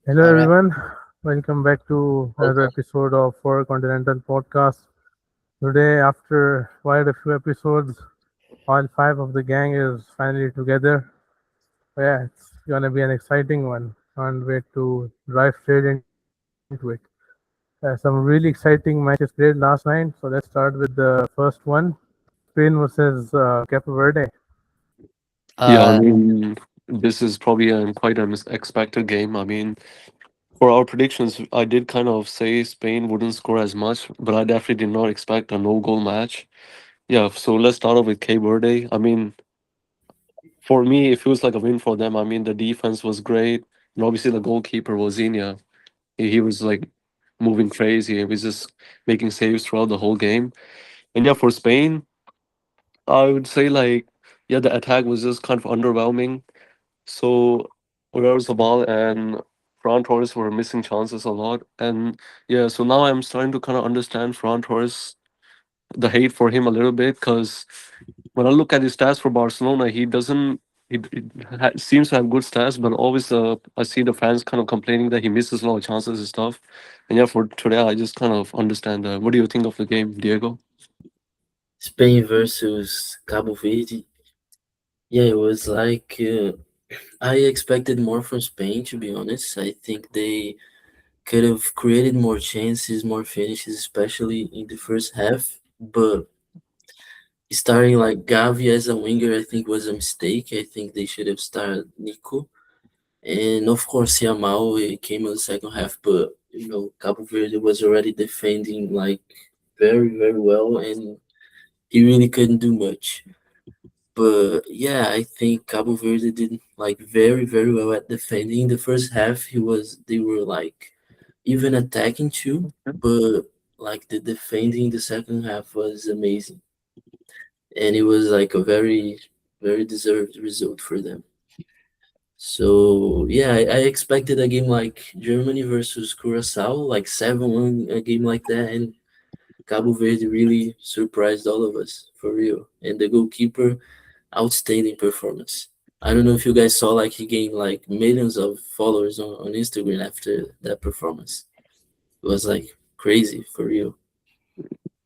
Hello All right. everyone, welcome back to another Okay. episode of For Continental Podcast. Today, after quite a few episodes, all five of the gang is finally together. Yeah, it's gonna be an exciting one. Can't wait to dive straight into it. Some really exciting matches played last night, so let's start with the first one: Spain versus Cape Verde. Yeah, I Uh, mean, this is probably quite an expected game. I mean, for our predictions, I did kind of say Spain wouldn't score as much, but I definitely did not expect a no-goal match. Yeah, so let's start off with Cape Verde. I mean, for me, it feels like a win for them. I mean, the defense was great, and obviously the goalkeeper was Zinha. He was like moving crazy. He was just making saves throughout the whole game. And yeah, for Spain, I would say like, yeah, the attack was just kind of underwhelming. So whereas the ball and Ferran Torres were missing chances a lot. And yeah, so now I'm starting to kind of understand Ferran Torres, the hate for him a little bit, because when I look at his stats for Barcelona, he doesn't. He seems to have good stats, but always I see the fans kind of complaining that he misses a lot of chances and stuff. And yeah, for today, I just kind of understand that. What do you think of the game, Diego? Spain versus Cabo Verde. Yeah, it was like I expected more from Spain. To be honest, I think they could have created more chances, more finishes, especially in the first half. But starting like Gavi as a winger, I think was a mistake. I think they should have started Nico, and of course Yamal came in the second half. But Cabo Verde was already defending like very well, and he really couldn't do much. But yeah, I think Cabo Verde did like very well at defending. The first half, they were like even attacking too, but like the defending the second half was amazing, and it was like a very deserved result for them. So yeah, I expected a game like Germany versus Curacao, like 7-1, a game like that, and Cabo Verde really surprised all of us for real. And the goalkeeper, outstanding performance. I don't know if you guys saw like he gained like millions of followers on Instagram after that performance. It was like crazy for real.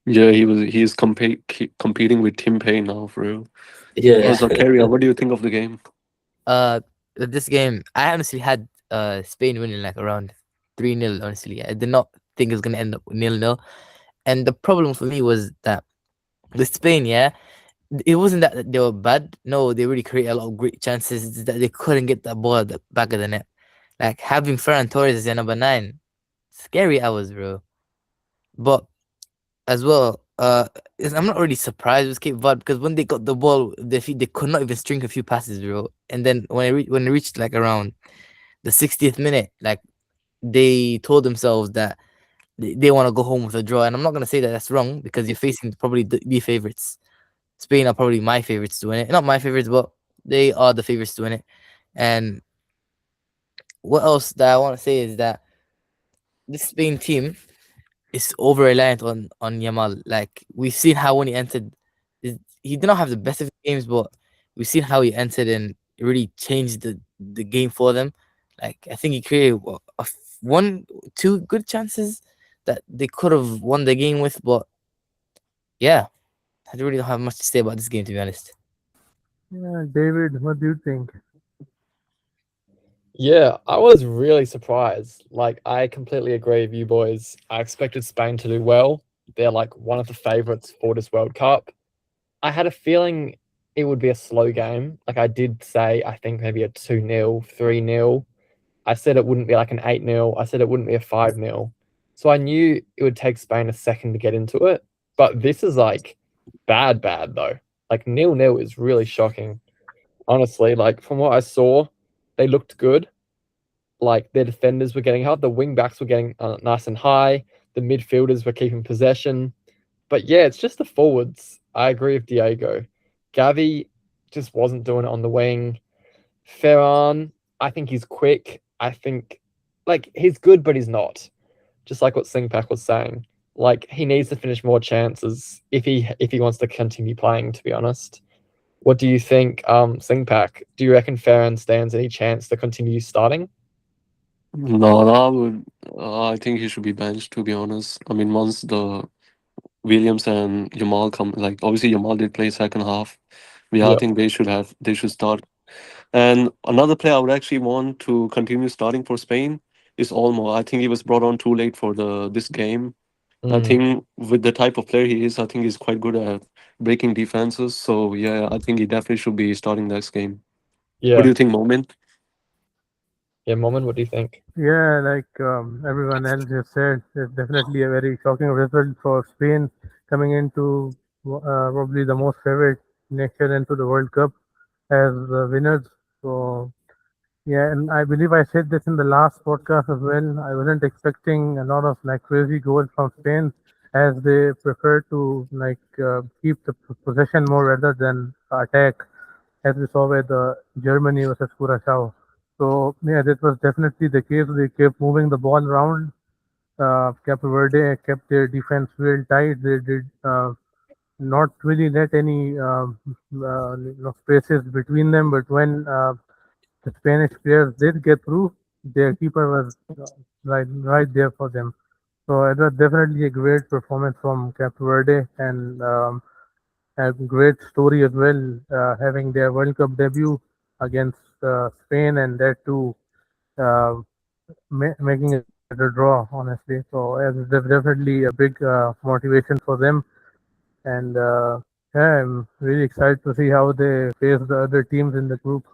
Yeah, he's competing with Tim Payne now for real. Yeah. Zakaria, what do you think of the game? Yeah. This game, I honestly had Spain winning like around 3-0. Honestly, I did not think it was gonna end up 0-0. And the problem for me was that with Spain, yeah, it wasn't that they were bad. No, they really created a lot of great chances. It's that they couldn't get that ball at the back of the net. Like having Ferran Torres as your number 9, scary hours, bro. But as well, I'm not really surprised with Cape Verde because when they got the ball, their feet, they could not even string a few passes, bro. And then when it reached like around the 60th minute, like they told themselves that they want to go home with a draw. And I'm not gonna say that that's wrong because you're facing probably the favorites. Spain are probably my favorites to win it. Not my favorites, but they are the favorites to win it. And what else that I want to say is that this Spain team is over reliant on Yamal. Like we've seen how when he entered, he did not have the best of games, but we've seen how he entered and it really changed the game for them. Like I think he created one, two good chances that they could have won the game with, but yeah, I really don't have much to say about this game to be honest. Yeah, David, what do you think? Yeah, I was really surprised. Like, I completely agree with you boys. I expected Spain to do well. They're like one of the favorites for this World Cup. I had a feeling it would be a slow game. Like, I did say, I think maybe a 2-0, 3-0. I said it wouldn't be like an 8-0. I said it wouldn't be a 5-0. So I knew it would take Spain a second to get into it. But this is like bad though. Like, 0-0 is really shocking. Honestly, like, from what I saw, they looked good. Like their defenders were getting hard, the wing backs were getting nice and high, the midfielders were keeping possession. But yeah, it's just the forwards. I agree with Diego. Gavi just wasn't doing it on the wing. Ferran, I think he's quick. I think like he's good, but he's not. Just like what Singpak was saying. Like he needs to finish more chances if he wants to continue playing. To be honest, what do you think, Singpak? Do you reckon Ferran stands any chance to continue starting? No, no, I would. I think he should be benched. To be honest, I mean, once the Williams and Yamal come, like obviously Yamal did play second half. But yeah, I Yeah. think they should start. And another player I would actually want to continue starting for Spain is Olmo. I think he was brought on too late for the this game. I Mm, think with the type of player he is, I think he's quite good at breaking defenses. So yeah, I think he definitely should be starting next game. What do yeah. you think, Moment? Yeah, Momin, what do you think? Yeah, like everyone else has said, it's definitely a very shocking result for Spain coming into probably the most favorite nation into the World Cup as winners. So yeah, and I believe I said this in the last podcast as well. I wasn't expecting a lot of like crazy goals from Spain as they prefer to like keep the possession more rather than attack, as we saw with Germany versus Curacao. So yeah, that was definitely the case. They kept moving the ball around. Cape Verde kept their defense real tight. They did not really let any spaces between them. But when the Spanish players did get through, their keeper was right there for them. So it was definitely a great performance from Cape Verde and a great story as well, having their World Cup debut against Spain and that too making it a draw, honestly. So it's definitely a big motivation for them. And yeah, I'm really excited to see how they face the other teams in the group.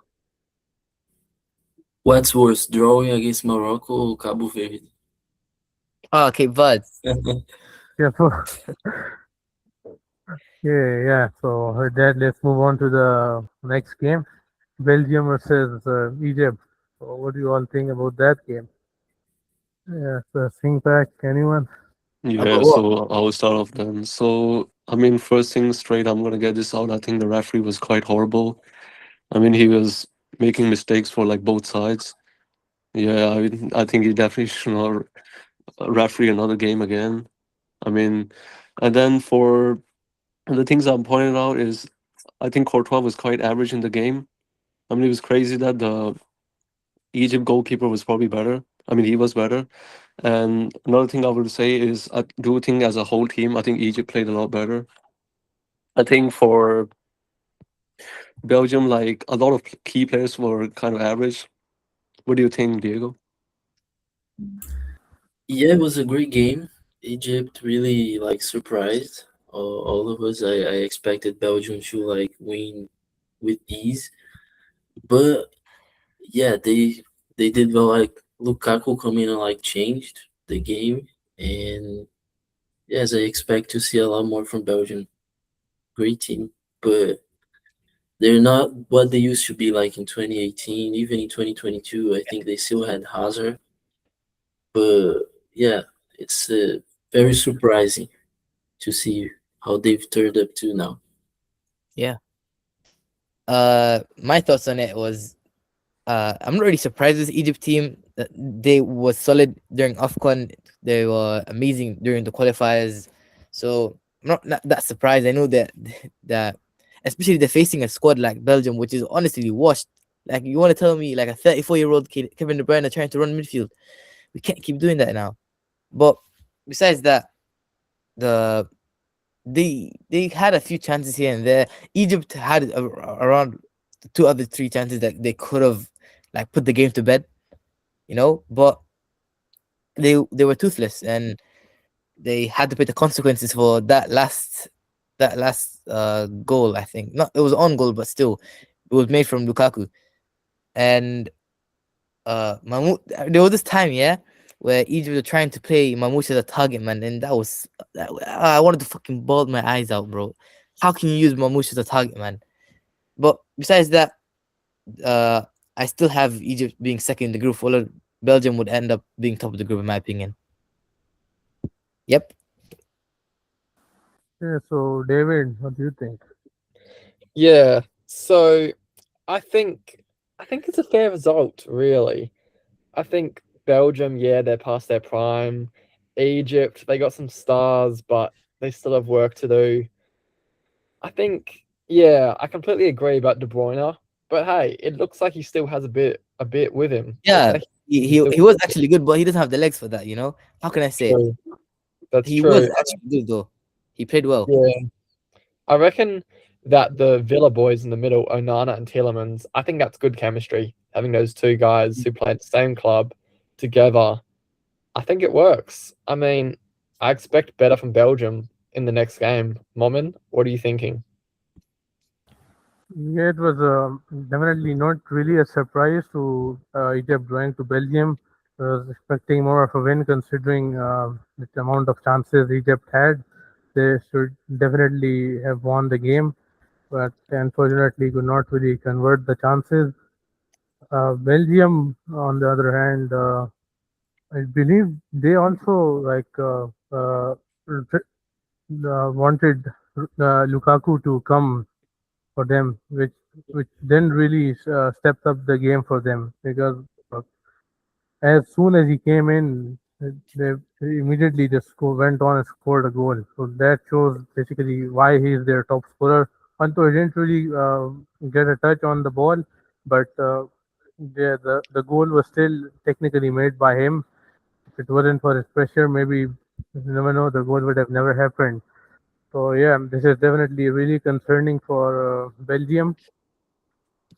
What's worse, drawing against Morocco or Cabo Verde? Oh, Cape Verde. Yeah, so yeah. So with that, let's move on to the next game, Belgium versus Egypt. So what do you all think about that game? Yeah, so think back, anyone? Yeah, About what? so I'll start off then. So I mean, first thing straight, I'm gonna get this out. I think the referee was quite horrible. I mean, he was making mistakes for like both sides. Yeah, I think he definitely should not referee another game again. I mean, and then for the things I'm pointing out is I think Courtois was quite average in the game. I mean, it was crazy that the Egypt goalkeeper was probably better. I mean, he was better. And another thing I would say is I do think as a whole team, I think Egypt played a lot better. I think for Belgium, like a lot of key players were kind of average. What do you think, Diego? Yeah, it was a great game. Egypt really like surprised all of us. I expected Belgium to like win with ease, but yeah, they did well. Like Lukaku come in and like changed the game, and yes, I expect to see a lot more from Belgium. Great team, but they're not what they used to be like in 2018, even in 2022. I think they still had Hazard, but yeah, it's very surprising to see how they've turned up to now. Yeah. My thoughts on it was I'm not really surprised with Egypt team. They was solid during AFCON. They were amazing during the qualifiers. So I'm not that surprised. I know that that especially they're facing a squad like Belgium, which is honestly washed. Like you want to tell me like a 34-year-old kid, Kevin De Bruyne trying to run midfield. We can't keep doing that now. But besides that, the they had a few chances here and there. Egypt had around two other three chances that they could have like put the game to bed, but they were toothless and they had to pay the consequences for that last goal. I think not it was on goal, but still it was made from Lukaku. And Mahmoud, there was this time, yeah, where Egypt were trying to play Mamouche as a target man, and I wanted to fucking bald my eyes out, bro. How can you use Mamouche as a target man? But besides that, uh, I still have Egypt being second in the group, while Belgium would end up being top of the group, in my opinion. Yep. Yeah, so David, what do you think? Yeah. So I think I think it's a fair result, really. I think Belgium, yeah, they're past their prime. Egypt, they got some stars, but they still have work to do. I think, yeah, I completely agree about De Bruyne. But hey, it looks like he still has a bit with him. Looks Yeah, like he, He he still he was actually good, but he doesn't have the legs for that. You know, how can I say it? true. That's He was true. actually good though. He played well. Yeah. I reckon that the Villa boys in the middle, Onana and Tielemans, I think that's good chemistry. Having those two guys who play at the same club together, I think it works. I mean, I expect better from Belgium in the next game. Momin, what are you thinking? Yeah, it was definitely not really a surprise to Egypt going to Belgium. I was expecting more of a win considering the amount of chances Egypt had. They should definitely have won the game, but unfortunately could not really convert the chances. Belgium, on the other hand, I believe they also wanted Lukaku to come for them, which then really stepped up the game for them because uh, as soon as he came in, they immediately just went on and scored a goal. So that shows basically why he is their top scorer. Although he didn't really get a touch on the ball, but the goal was still technically made by him. If it wasn't for his pressure, maybe you never know, the goal would have never happened. So yeah, this is definitely really concerning for Belgium.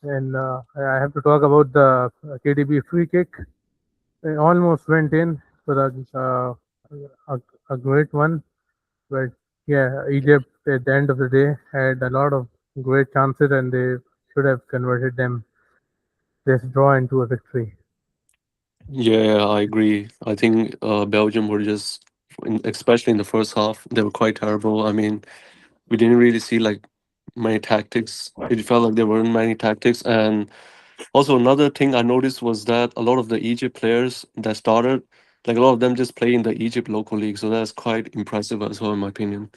And I have to talk about the KDB free kick. It almost went in for a great one, but yeah, Egypt at the end of the day had a lot of great chances and they should have converted them this draw into a victory. Yeah, I agree. I think Belgium were just, especially in the first half, they were quite terrible. I mean, we didn't really see like many tactics. It felt like there weren't many tactics. And also another thing I noticed was that a lot of the Egypt players that started, like a lot of them just play in the Egypt local league. So that's quite impressive as well, in my opinion.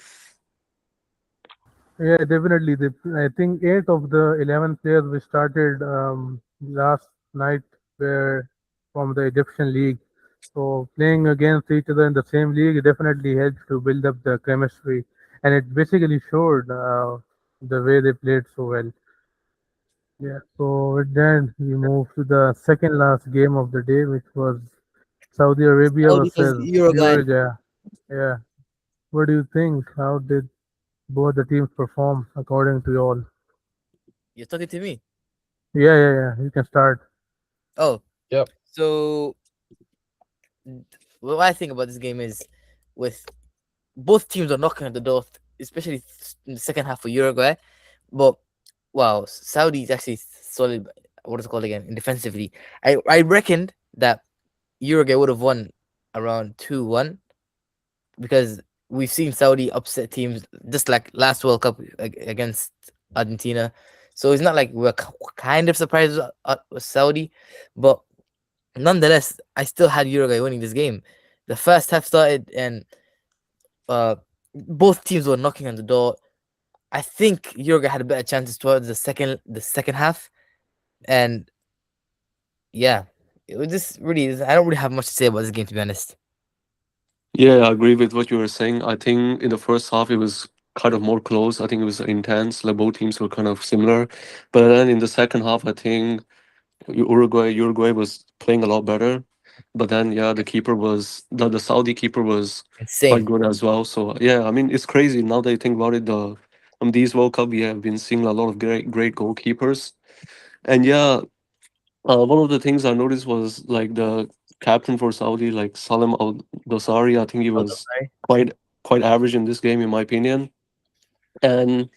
Yeah, definitely. I think 8 of the 11 players we started last night were from the Egyptian league. So playing against each other in the same league definitely helps to build up the chemistry, and it basically showed the way they played so well. Yeah. So with that, we move to the second last game of the day, which was Saudi Arabia Saudi was versus Uruguay. Uruguay. Yeah. What do you think? How did both the teams perform according to you all? You're talking to me. Yeah, yeah, yeah. You can start. Oh, Yep. so what I think about this game is, with both teams are knocking at the door, especially in the second half for Uruguay. But wow, Saudi is actually solid. What is it called again? In defensively, I reckoned that Uruguay would have won around 2-1, because we've seen Saudi upset teams just like last World Cup against Argentina. So it's not like we're kind of surprised with Saudi, but nonetheless, I still had Uruguay winning this game. The first half started and uh, both teams were knocking on the door. I think Uruguay had a better chances towards the second half, and yeah, it was just really. I don't really have much to say about this game, to be honest. Yeah, I agree with what you were saying. I think in the first half it was kind of more close. I think it was intense. Like both teams were kind of similar. But then in the second half, I think Uruguay was playing a lot better. But then yeah, the Saudi keeper was quite Insane. good as well. So yeah, I mean it's crazy now that you think about it. The these World Cup we have been seeing a lot of great goalkeepers. And yeah, one of the things I noticed was like the captain for Saudi, like Salem Al Dosari. I think he was Sorry. quite quite average in this game, in my opinion. And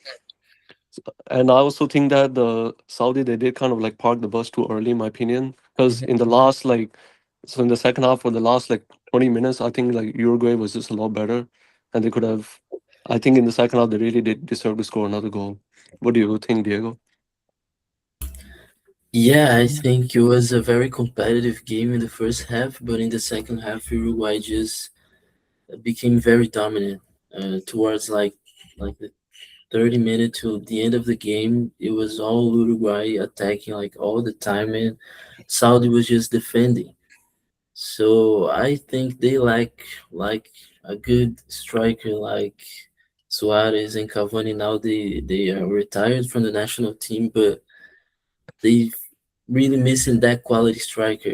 I also think that the Saudi they did kind of like park the bus too early, in my opinion, because in the last like so in the second half for the last like 20 minutes, I think like Uruguay was just a lot better, and they could have. I think in the second half they really did deserve to score another goal. What do you think, Diego? Yeah, I think it was a very competitive game in the first half, but in the second half, Uruguay just became very dominant. Towards like the 30 minutes to the end of the game, it was all Uruguay attacking like all the time, and Saudi was just defending. So I think they like a good striker like Suarez and Cavani. Now they are retired from the national team, but they really missing that quality striker.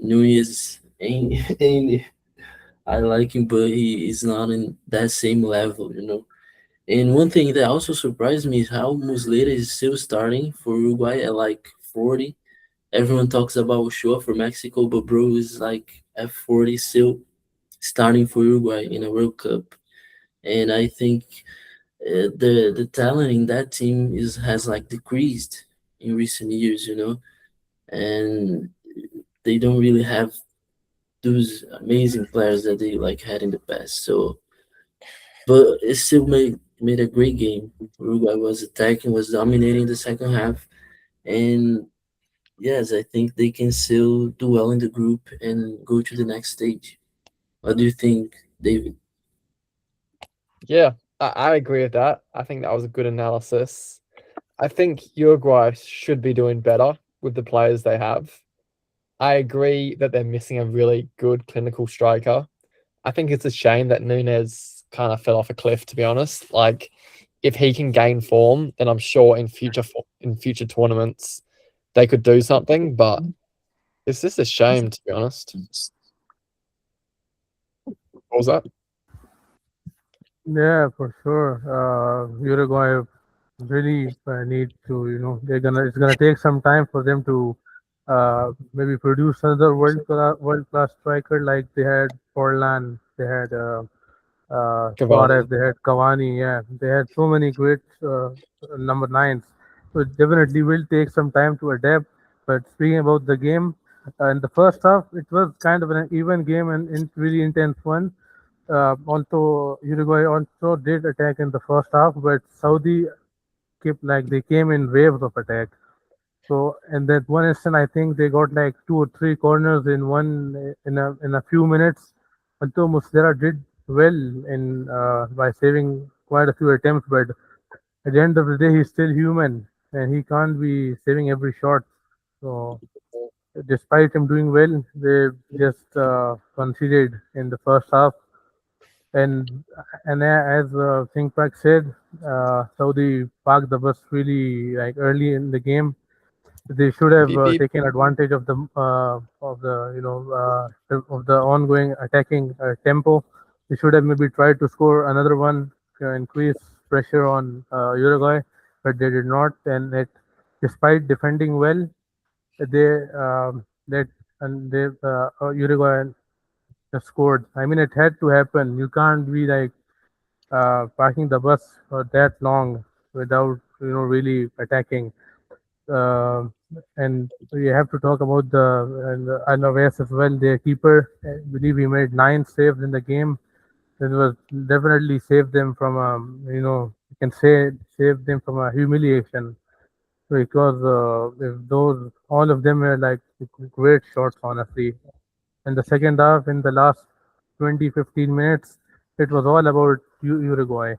Nunez ain't I like him, but he is not in that same level, you know. And one thing that also surprised me is how Muslera is still starting for Uruguay at like 40. Everyone talks about Ochoa for Mexico, but bro is like at 40 still starting for Uruguay in a World Cup. And I think the talent in that team is has like decreased in recent years, you know, and they don't really have those amazing players that they like had in the past. So, but it still made a great game. Uruguay was attacking, was dominating the second half, and yes, I think they can still do well in the group and go to the next stage. What do you think, David? Yeah, I agree with that. I think that was a good analysis. I think Uruguay should be doing better with the players they have. I agree that they're missing a really good clinical striker. I think it's a shame that Nunez kind of fell off a cliff, to be honest. Like, if he can gain form, then I'm sure in future tournaments they could do something. But it's just a shame, to be honest. What was that? Yeah, for sure. Uruguay really need to, it's gonna take some time for them to maybe produce another world class striker like they had Forlan, they had Suarez, Cavani. they had Cavani. Yeah, they had so many great number nines. So it definitely will take some time to adapt. But speaking about the game, in the first half, it was kind of an even game and really intense one. Although Uruguay also did attack in the first half, but Saudi kept like they came in waves of attack. So in that one instant, I think they got like two or three corners in one in a few minutes. Although Muslera did well in by saving quite a few attempts, but at the end of the day, he's still human and he can't be saving every shot. So despite him doing well, they just conceded in the first half. And as Thinkpack said, Saudi parked the bus really like early in the game. They should have Beep beep. taken advantage of the of the ongoing attacking tempo. They should have maybe tried to score another one, increase pressure on Uruguay, but they did not. And despite defending well, they let and they Uruguay scored. I mean, it had to happen. You can't be like parking the bus for that long without really attacking. Uh, and we have to talk about the Alaves as well. Their keeper, I believe he made 9 saves in the game. It was definitely saved them from you can say saved them from a humiliation because if those all of them were like great shots honestly. In the second half, in the last 20-15 minutes, it was all about Uruguay.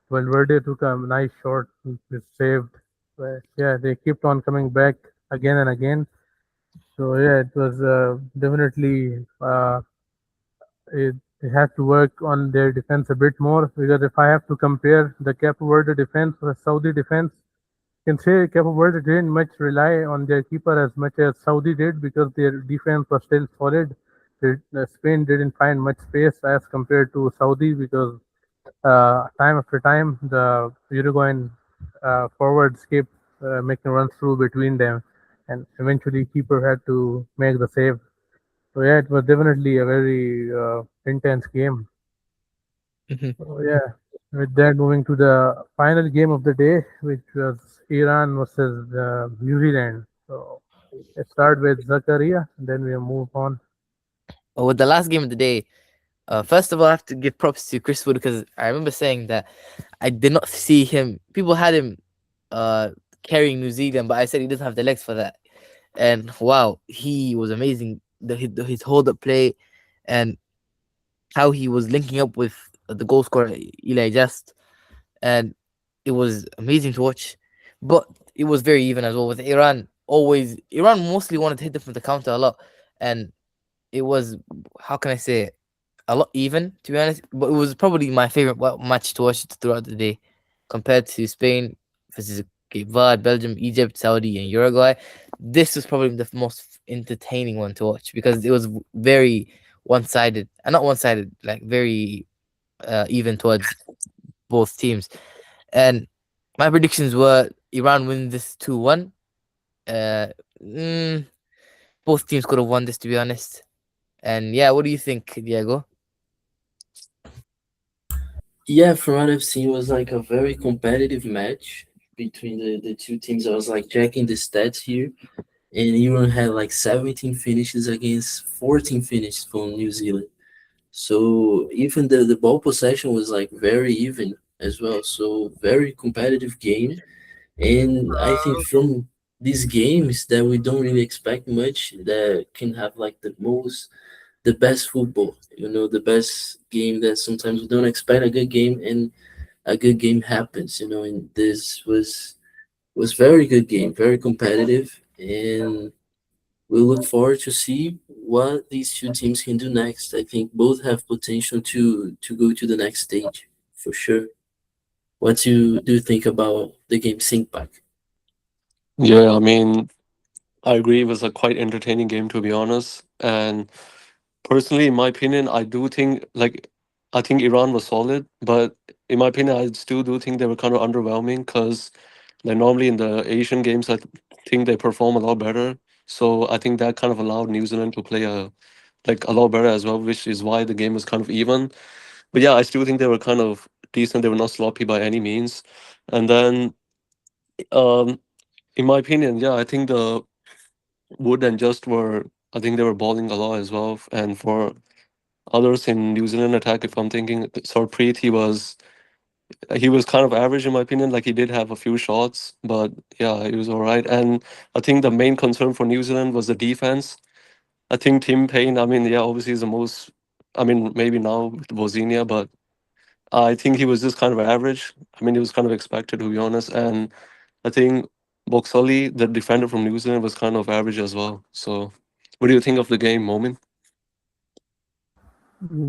Valverde took a nice shot, it saved. But yeah, they kept on coming back again and again. So yeah, it was definitely they have to work on their defense a bit more because if I have to compare the Cape Verde defense with the Saudi defense, you can say Cape Verde didn't much rely on their keeper as much as Saudi did because their defense was still solid. Spain didn't find much space as compared to Saudi because time after time, the Uruguayan forwards kept making runs through between them, and eventually keeper had to make the save. So yeah, it was definitely a very intense game. Mhm. So yeah, with that, moving to the final game of the day, which was Iran versus New Zealand. So let's start with Zakaria, and then we'll move on. With the last game of the day, first of all, I have to give props to Chris Wood because I remember saying that I did not see him. People had him uh, carrying New Zealand, but I said he doesn't have the legs for that. And wow, he was amazing. His hold up play and how he was linking up with the goal scorer Eli Just, and it was amazing to watch. But it was very even as well with Iran. Always, Iran mostly wanted to hit them from the counter a lot, and it was, how can I say it, a lot even, to be honest. But it was probably my favorite match to watch throughout the day, compared to Spain versus Cape Verde, Belgium, Egypt, Saudi, and Uruguay. this was probably the most entertaining one to watch because it was very one-sided, and not one-sided, like very even towards both teams. And my predictions were Iran win this 2-1. Uh, mm, both teams could have won this, to be honest. And yeah, what do you think, Diego? Yeah, from what I've seen, it was like a very competitive match between the two teams. I was like checking the stats here, and Iran had like 17 finishes against 14 finishes from New Zealand. So even the ball possession was like very even as well. So very competitive game. And I think from these games that we don't really expect much, that can have like the best football, the best game, that sometimes we don't expect a good game and a good game happens, and this was very good game, very competitive, and we look forward to see what these two teams can do next. I think both have potential to go to the next stage for sure. What do you think about the game sync back? Yeah, I mean, I agree. It was a quite entertaining game, to be honest. And personally, in my opinion, I do think I think Iran was solid, but in my opinion, I still do think they were kind of underwhelming because like normally in the Asian games, think they perform a lot better. So I think that kind of allowed New Zealand to play a lot better as well, which is why the game was kind of even. But yeah, I still think they were kind of decent. They were not sloppy by any means. And then, um, in my opinion, yeah, I think the Wood and Just were. I think they were balling a lot as well. And for others in New Zealand attack, if I'm thinking, Sarpreet, he was kind of average in my opinion. Like he did have a few shots, but yeah, he was all right. And I think the main concern for New Zealand was the defense. I think Tim Payne. I mean, yeah, obviously is the most. I mean, maybe now with Bosnia, but I think he was just kind of average. I mean, he was kind of expected to be honest. And I think Boxali, the defender from New Zealand, was kind of average as well. So, what do you think of the game, Moment?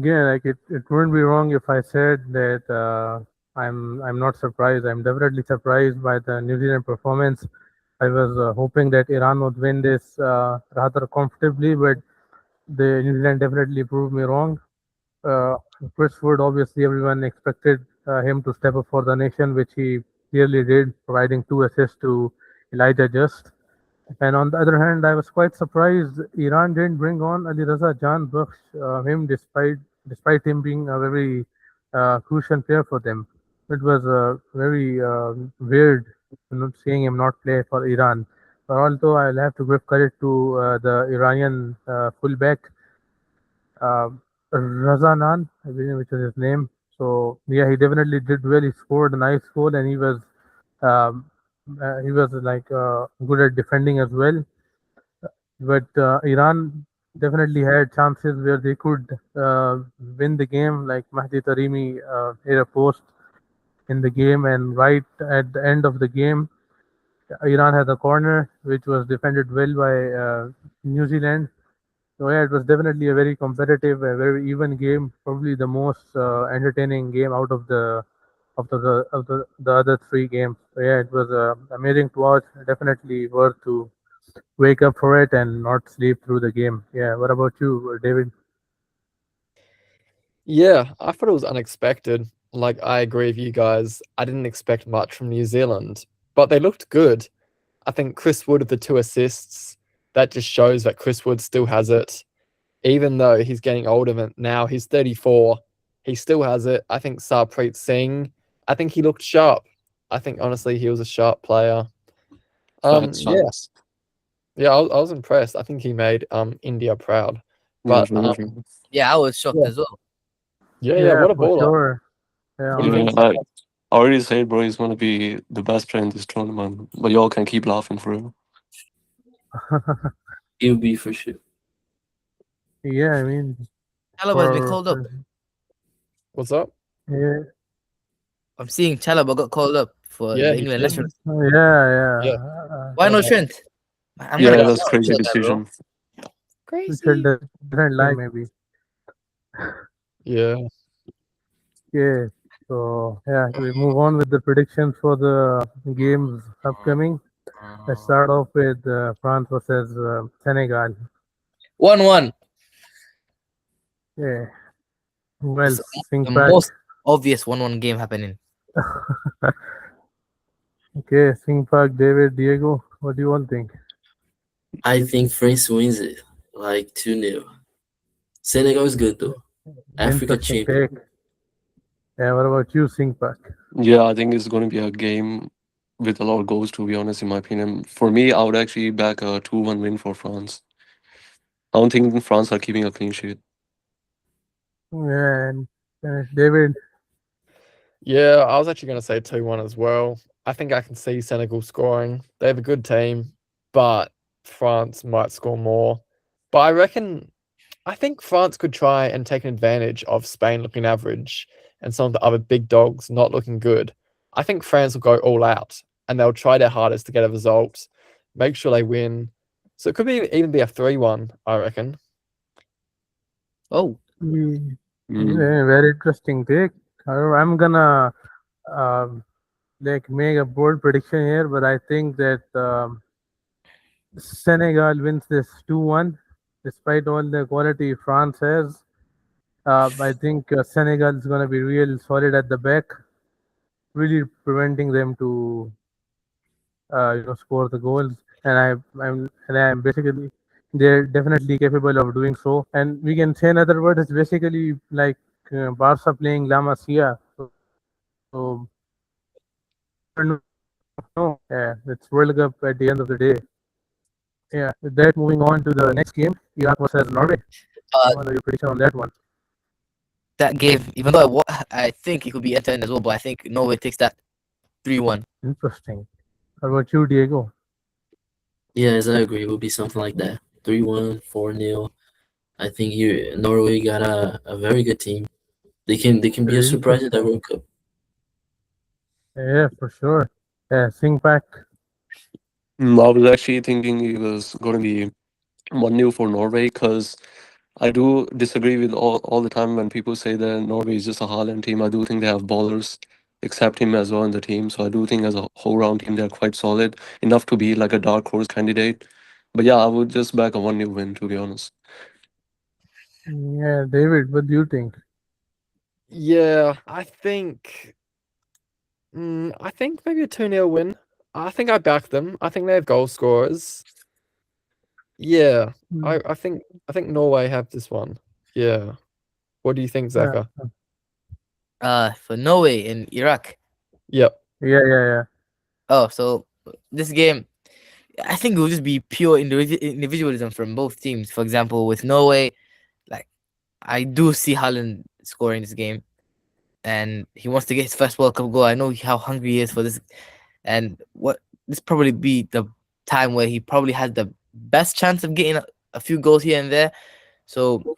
Yeah, like it wouldn't be wrong if I said that I'm not surprised. I'm definitely surprised by the New Zealand performance. I was hoping that Iran would win this rather comfortably, but the New Zealand definitely proved me wrong. Uh, Chris Wood, obviously, everyone expected him to step up for the nation, which he clearly did, providing 2 assists to Elijah Just. And on the other hand, I was quite surprised Iran didn't bring on Ali Raza Jan Bakhsh, him despite him being a very crucial player for them. It was very weird seeing him not play for Iran. But although I'll have to give credit to the Iranian fullback uh, Razanan, I believe, which is his name. So yeah, he definitely did well. He scored a nice goal, and um, he was like good at defending as well. But Iran definitely had chances where they could win the game, like Mahdi Tarimi hit a post in the game, and right at the end of the game, Iran had a corner which was defended well by New Zealand. So yeah, it was definitely a very competitive, a very even game. Probably the most entertaining game out of the other three games. So yeah, it was amazing to watch. Definitely worth to wake up for it and not sleep through the game. Yeah. What about you, David? Yeah, I thought it was unexpected. Like, I agree with you guys. I didn't expect much from New Zealand, but they looked good. I think Chris Wood with the 2 assists, that just shows that Chris Wood still has it. Even though he's getting older than now, he's 34, he still has it. I think Sarpreet Singh, I think he looked sharp. I think honestly he was a sharp player. Facts, Yeah, facts. yeah, I was impressed. I think he made India proud. Yeah, But very true. Yeah, I was shocked yeah, as well. yeah, Yeah, what a for baller. sure. Yeah, What do you Yeah, think? honestly. I already said, bro, he's gonna be the best player in this tournament. But y'all can keep laughing for him. He'll be for sure. Yeah, I mean, Chalobah has been for, called up. for What's up? yeah, I'm seeing Chalobah got called up for Yeah, the he England did. national. yeah. Yeah, Why yeah, no man. Trent? I'm gonna Yeah, Yeah, that's I'm crazy upset with that, bro. decision. Tuchel crazy. doesn't like maybe. Yeah. Yeah. So yeah, we move on with the predictions for the games upcoming. Let's start off with France versus Senegal. 1-1. Yeah. Who It's else? the Singpak. most obvious 1-1 game happening. Okay, Singpak, David, Diego. What do you all think? I think France wins it like 2-0. Senegal is good though. Africa Interesting champion. take. Yeah, what about you, Singpak? Yeah, I think it's going to be a game with a lot of goals, to be honest, in my opinion. For me, I would actually back a 2-1 win for France. I don't think France are keeping a clean sheet. Yeah, and David. Yeah, I was actually going to say 2-1 as well. I think I can see Senegal scoring. They have a good team, but France might score more. But I think France could try and take an advantage of Spain looking average and some of the other big dogs not looking good. I think France will go all out and they'll try their hardest to get a result, make sure they win. So it could even be a 3-1, I reckon. Oh, Mm. Very interesting take. However, I'm gonna um, make a bold prediction here, but I think that Senegal wins this 2-1, despite all the quality France has. I think Senegal is gonna be real solid at the back, really preventing them to score the goals. And I'm basically they're definitely capable of doing so. And we can say another word. It's basically like Barca playing La Masia. So never know. Yeah, it's World Cup at the end of the day. Yeah, with that, moving on to the next game, Iraq versus Norway. uh, What are your prediction on that one? that game, even though I think it could be end-to-end as well, but I think Norway takes that 3-1. Interesting. How about you, Diego? Yes, I agree. It will be something like that. 3-1, 4-0. I think you Norway got a very good team. They can be a Very surprise at the interesting. World Cup. Yeah, for sure. Yeah, sing back. I was actually thinking it was going to be 1-0 for Norway because I do disagree with all the time when people say that Norway is just a Haaland team. I do think they have ballers, except him as well in the team. So I do think as a whole round team, they're quite solid, enough to be like a dark horse candidate. But yeah, I would just back a 1-0 win, to be honest. Yeah, David, what do you think? Yeah, I think maybe a 2-0 win. I think I back them. I think they have goal scorers. Yeah, Hmm. I think Norway have this one. Yeah. What do you think, Yeah, Zaka? For Norway and Iraq. Yep. yeah. Oh, so this game, I think it will just be pure individualism from both teams. For example, with Norway, like I do see Haaland scoring this game, and he wants to get his first World Cup goal. I know how hungry he is for this, and what this probably be the time where he probably has the best chance of getting a few goals here and there. So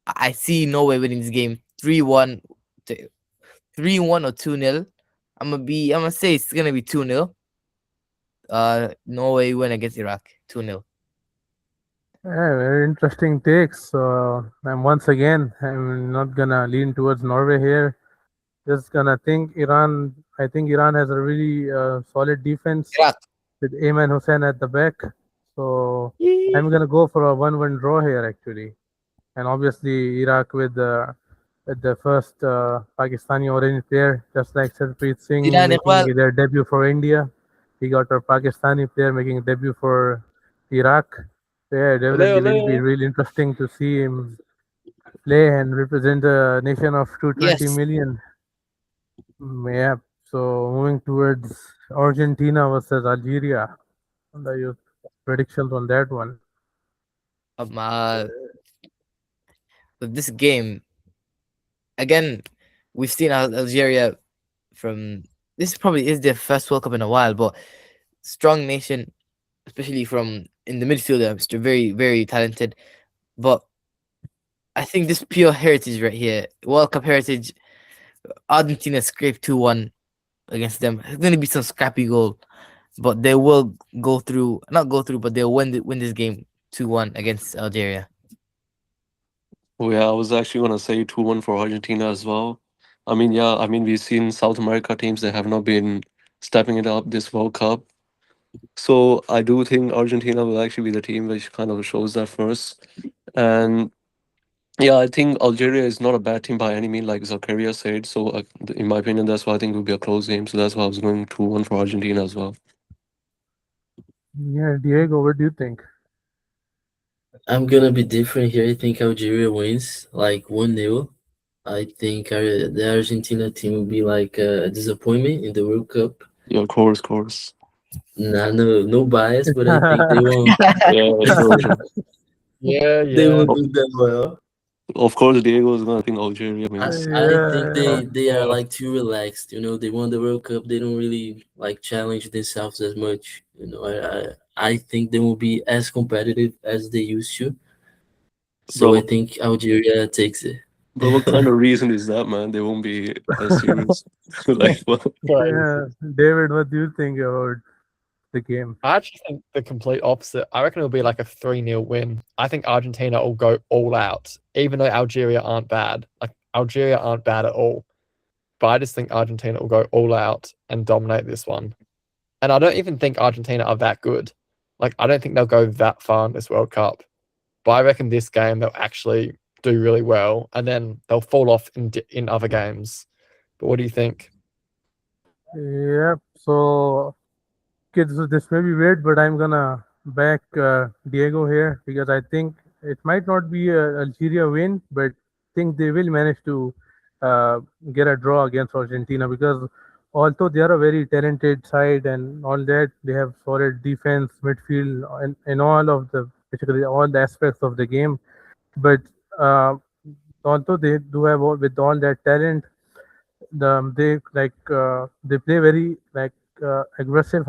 I see Norway winning this game 3-1, 3-1 or 2-0. I'm gonna say it's gonna be 2-0. Norway win against Iraq 2-0. Yeah, very interesting takes. So, and once again, I'm not gonna lean towards Norway here. Just gonna think Iran. I think Iran has a really solid defense Iraq. with Ayman Hussein at the back. So Yeah. I'm gonna go for a 1-1 draw here actually. And obviously Iraq with the first Pakistani orange player, just like Sarpreet Singh Iran making Iqbal. their debut for India. We got our Pakistani player making a debut for Iraq. So yeah, Ole, definitely will be ole. really interesting to see him play and represent a nation of 220 Yes. million. Yeah. So moving towards Argentina versus Algeria. What are your predictions on that one? Um, uh, with this game again, we've seen Algeria from this probably is their first World Cup in a while, but strong nation, especially from in the midfield. They're very very talented, but I think this pure heritage right here, World Cup heritage. Argentina scraped 2-1 against them. It's gonna be some scrappy goal, but they will go through. Not go through, but they'll win this game 2-1 against Algeria. Oh, yeah, I was actually going to say 2-1 for Argentina as well. I mean, yeah, I mean, we've seen South America teams that have not been stepping it up this World Cup. So I do think Argentina will actually be the team which kind of shows that first. And yeah, I think Algeria is not a bad team by any means, like Zakaria said. So in my opinion, that's why I think it will be a close game. So that's why I was going 2-1 for Argentina as well. Yeah, Diego, what do you think? I'm gonna be different here. I think Algeria wins like 1-0. I think the Argentina team will be like a disappointment in the World Cup. Yeah, of course, of course. Nah, no bias, but I think they won't. Yeah, true, true. Yeah, They yeah. won't O- do that well. Of course, Diego is gonna think Algeria wins. I think Yeah, they are Oh, like too relaxed. They won the World Cup. They don't really like challenge themselves as much. I think they will be as competitive as they used to. So I Bro, think Algeria takes it. bro, what kind of reason is that, man? They won't be as serious. Like, what? yeah. crazy. David, what do you think about the game? I actually think the complete opposite. I reckon it'll be like a 3-0 win. I think Argentina will go all out, even though Algeria aren't bad. Like, Algeria aren't bad at all. But I just think Argentina will go all out and dominate this one. And I don't even think Argentina are that good. Like, I don't think they'll go that far in this World Cup. But I reckon this game they'll actually do really well, and then they'll fall off in other games. But what do you think? Yeah, so kids, this may be weird, but I'm gonna back Diego here because I think it might not be a Algeria win, but think they will manage to uh, get a draw against Argentina because although they are a very talented side and all that, they have solid defense, midfield, and all of the basically all the aspects of the game. But uh, although they do have with all that talent, they play very aggressive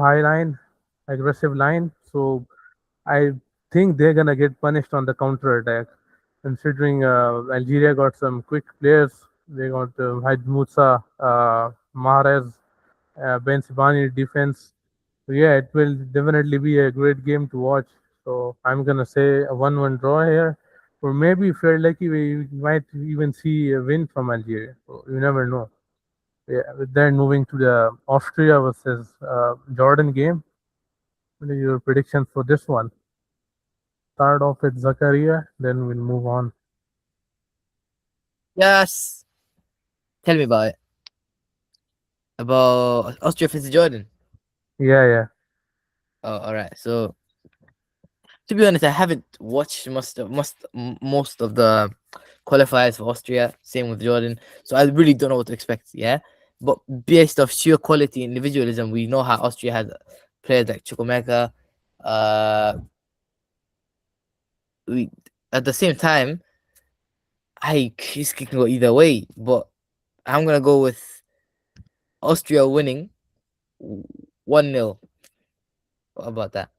aggressive line. So I think they're gonna get punished on the counter attack. Considering Algeria got some quick players, they got Hajd Musa, Mahrez, Ben Sibani defense. So yeah, it will definitely be a great game to watch. So I'm gonna say a 1-1 draw here, or maybe if we're lucky, we might even see a win from Algeria. So you never know. Yeah, then moving to the Austria versus Jordan game. What are your predictions for this one? Start off with Zakaria, then we'll move on. Yes. Tell me about it. About Austria versus Jordan. Yeah, yeah. Oh, all right. So to be honest, I haven't watched most of the qualifiers for Austria. Same with Jordan. So I really don't know what to expect. Yeah, but based off sheer quality and individualism, we know how Austria has players like Chukwemeka. Uh, we at the same time, I this can go either way, but I'm gonna go with Austria winning 1-0. What about that?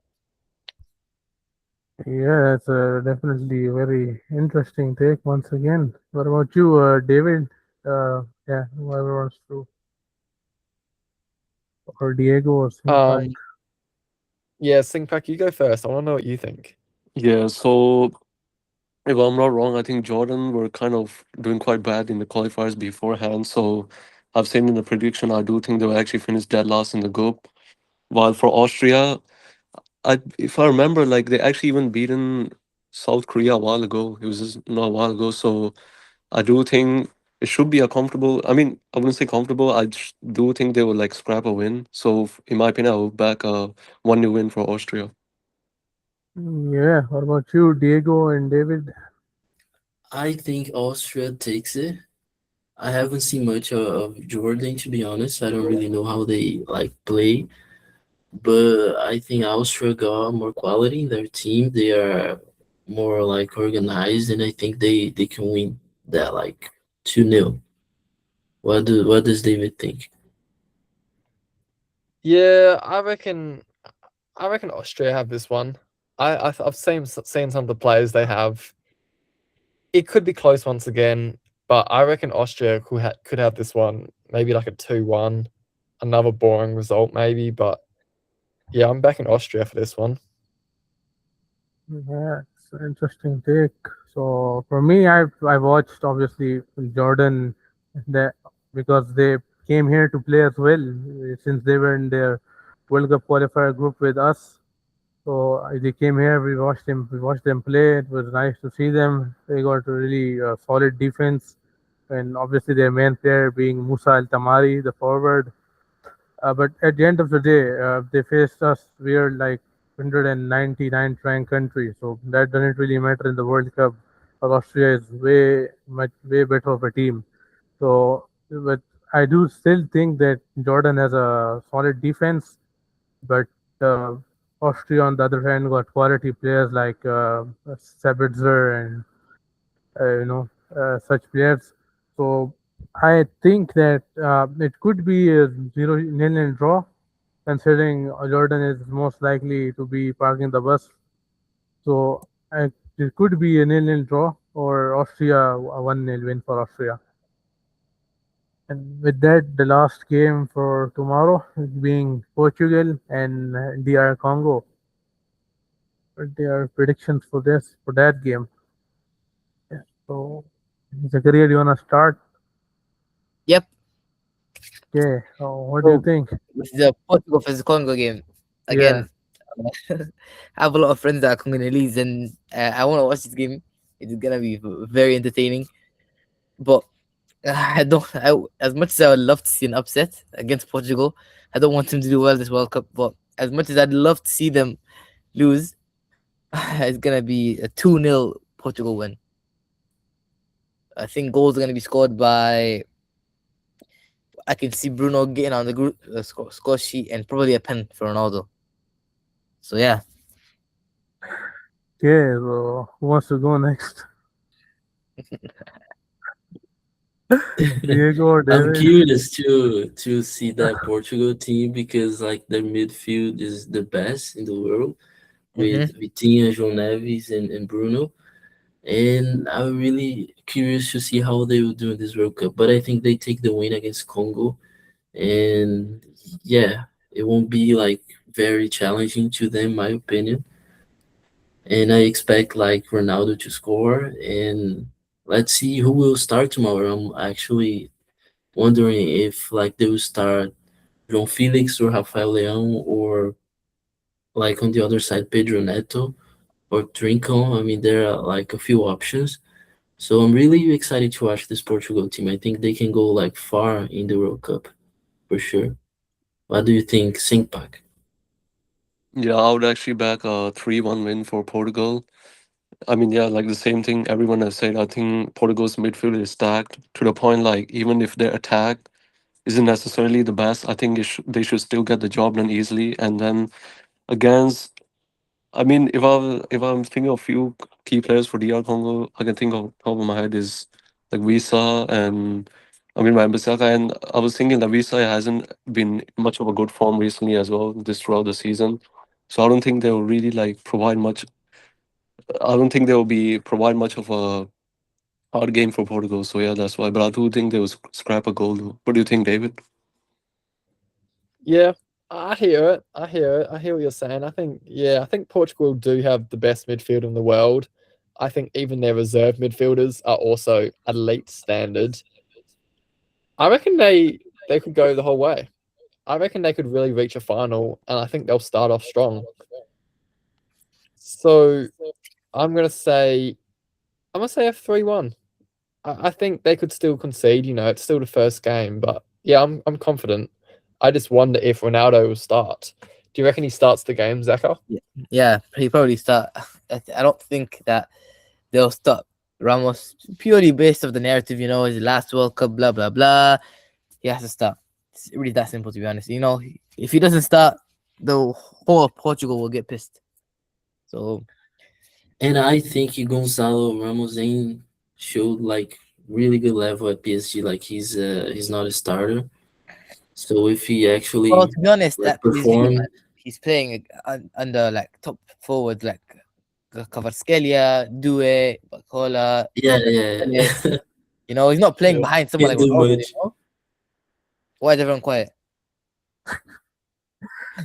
Yeah, it's definitely a very interesting take once again. What about you, David? Yeah, whoever wants to, or Diego or Simpak. Um, yeah, Singpak, you go first. I want to know what you think. Yeah, so if I'm not wrong, I think Jordan were kind of doing quite bad in the qualifiers beforehand. So I've seen in the prediction, I do think they will actually finish dead last in the group. While for Austria, if I remember, like they actually even beaten South Korea a while ago. It was just not a while ago. So I do think it should be a comfortable. I mean, I wouldn't say comfortable. Do think they will like scrap a win. So in my opinion, I will back a 1-0 win for Austria. Yeah, what about you, Diego and David? I think Austria takes it. I haven't seen much of Jordan, to be honest. I don't really know how they like play, but I think Austria got more quality in their team. They are more like organized, and I think they can win that like 2-0. What does David think? Yeah, I reckon Austria have this one. I've seen some of the players they have. It could be close once again, but I reckon Austria could have this one. Maybe like a 2-1, another boring result maybe. But yeah, I'm backing Austria for this one. Yeah, it's an interesting take. So for me, I watched obviously Jordan that because they came here to play as well since they were in their World Cup qualifier group with us. So they came here. We watched them. We watched them play. It was nice to see them. They got a really solid defense, and obviously their main player being Musa Al Tamari, the forward. But at the end of the day, they faced us. We are like 199th ranked country, so that doesn't really matter in the World Cup. Austria is way better of a team. So, but I do still think that Jordan has a solid defense, but uh, Austria on the other hand got quality players like Sabitzer and such players. So I think that it could be a 0-0 draw, considering Jordan is most likely to be parking the bus. So it could be a 0-0 draw or Austria a 1-0 win for Austria. And with that, the last game for tomorrow being Portugal and DR Congo. What their predictions for that game? Yeah. So, Zakaria, do you wanna start? Yep. Okay. So what do you So think? this is a Portugal versus Congo game. Yeah. Again, I have a lot of friends that are Congolese, and I want to watch this game. It's gonna be very entertaining. But I don't. As much as I would love to see an upset against Portugal, I don't want them to do well this World Cup. But as much as I'd love to see them lose, it's gonna be a 2-0 Portugal win. I think goals are gonna be scored by. I can see Bruno getting on the group score sheet and probably a pen for Ronaldo. So yeah, Okay. So who wants to go next? Diego or I'm David? curious to see that Portugal team because like their midfield is the best in the world hmm with Vitinha, João Neves, and Bruno. And I'm really curious to see how they will do in this World Cup. But I think they take the win against Congo, and yeah, it won't be like very challenging to them, in my opinion. And I expect like Ronaldo to score, and let's see who will start tomorrow. I'm actually wondering if like they will start João Felix or Rafael Leão or like on the other side Pedro Neto or Trincão. I mean, there are like a few options. So I'm really excited to watch this Portugal team. I think they can go like far in the World Cup for sure. What do you think, Singpak? Yeah, I would actually back a 3-1 win for Portugal. I mean, yeah, like the same thing everyone has said. I think Portugal's midfield is stacked to the point like even if their attack isn't necessarily the best, I think they should still get the job done easily. And then against, I mean, if I'm thinking of few key players for DR Congo, I can think of top of my head is like Visa and I mean Wan-Bissaka, and I was thinking that Visa hasn't been much of a good form recently as well this throughout the season. So I don't think they will really like provide much. I don't think they will be provide much of a hard game for Portugal. So yeah, that's why. But I do think they will scrap a goal. Though. What do you think, David? Yeah, I hear it. I hear it. I hear what you're saying. I think Portugal do have the best midfield in the world. I think even their reserve midfielders are also elite standard. I reckon they could go the whole way. I reckon they could really reach a final, and I think they'll start off strong. So I'm gonna say a 3-1. I think they could still concede. It's still the first game, but yeah, I'm confident. I just wonder if Ronaldo will start. Do you reckon he starts the game, Zaka? yeah, he probably start. I don't think that they'll stop Ramos purely based of the narrative. His last World Cup, blah blah blah. He has to start. It's really that simple, to be honest. If he doesn't start, the whole of Portugal will get pissed. So And I think Gonzalo Ramos ain't showed like really good level at PSG. Like he's not a starter. So if he well, actually to be honest, like that PSG perform, man, he's playing under like top forward like Kvaratskhelia, Due, Bacola, yeah, yeah, Ellis. yeah. He's not playing behind someone Can't like do Ronaldo. much. Why is everyone quiet?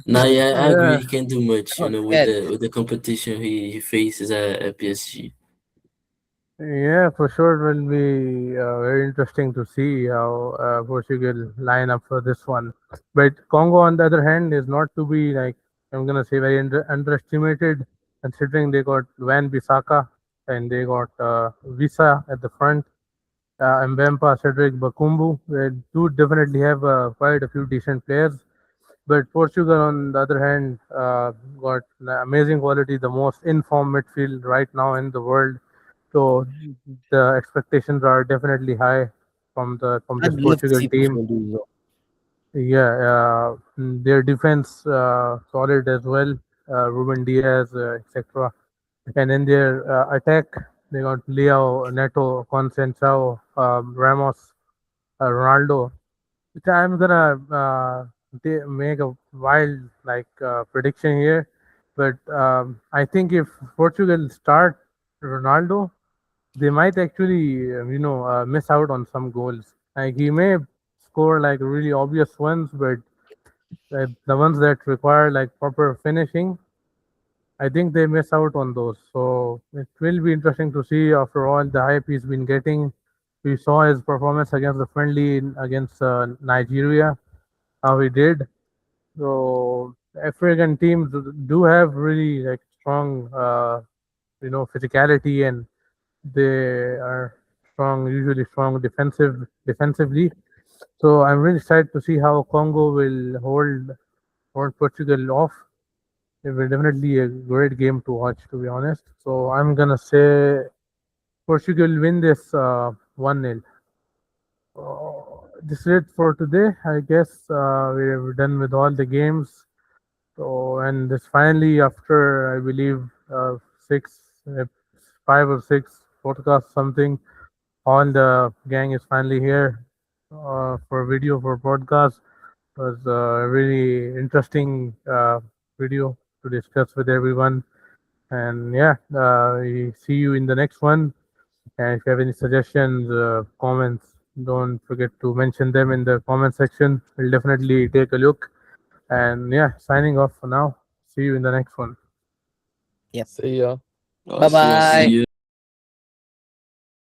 Nah, yeah, I agree. Yeah. He can't do much, I'm with scared. the competition he faces at PSG. Yeah, for sure it will be very interesting to see how Portugal line up for this one. But Congo, on the other hand, is not to be like, I'm gonna say, very underestimated, considering they got Van Bissaka and they got Visa at the front, Mbempa, Cedric Bakumbu. They do definitely have quite a few decent players. But Portugal, on the other hand, got amazing quality, the most informed midfield right now in the world. So the expectations are definitely high from this I'd love to Portugal see team. Portugal do well. Yeah, their defense solid as well. Ruben Diaz, etc. And in their attack, they got Leo, Neto, Conceição, Ramos, Ronaldo. Which I'm gonna make a wild prediction here, but I think if Portugal start Ronaldo, they might actually miss out on some goals. Like he may score like really obvious ones, but the ones that require like proper finishing, I think they miss out on those. So it will be interesting to see after all the hype he's been getting. We saw his performance against the friendly against Nigeria, how he did. So African teams do have really like strong, physicality, and they are strong, usually strong defensively. So I'm really excited to see how Congo will hold Portugal off. It will definitely a great game to watch, to be honest. So I'm gonna say Portugal win this 1-0. This is it for today. I guess we're done with all the games. So, and this finally, after I believe six, 5 or 6 podcasts, something, all the gang is finally here for video for podcast. It was a really interesting video to discuss with everyone. And yeah, we see you in the next one. And if you have any suggestions, comments, don't forget to mention them in the comment section. We'll definitely take a look. And yeah, signing off for now. See you in the next one. See ya. Bye See ya. See bye. you.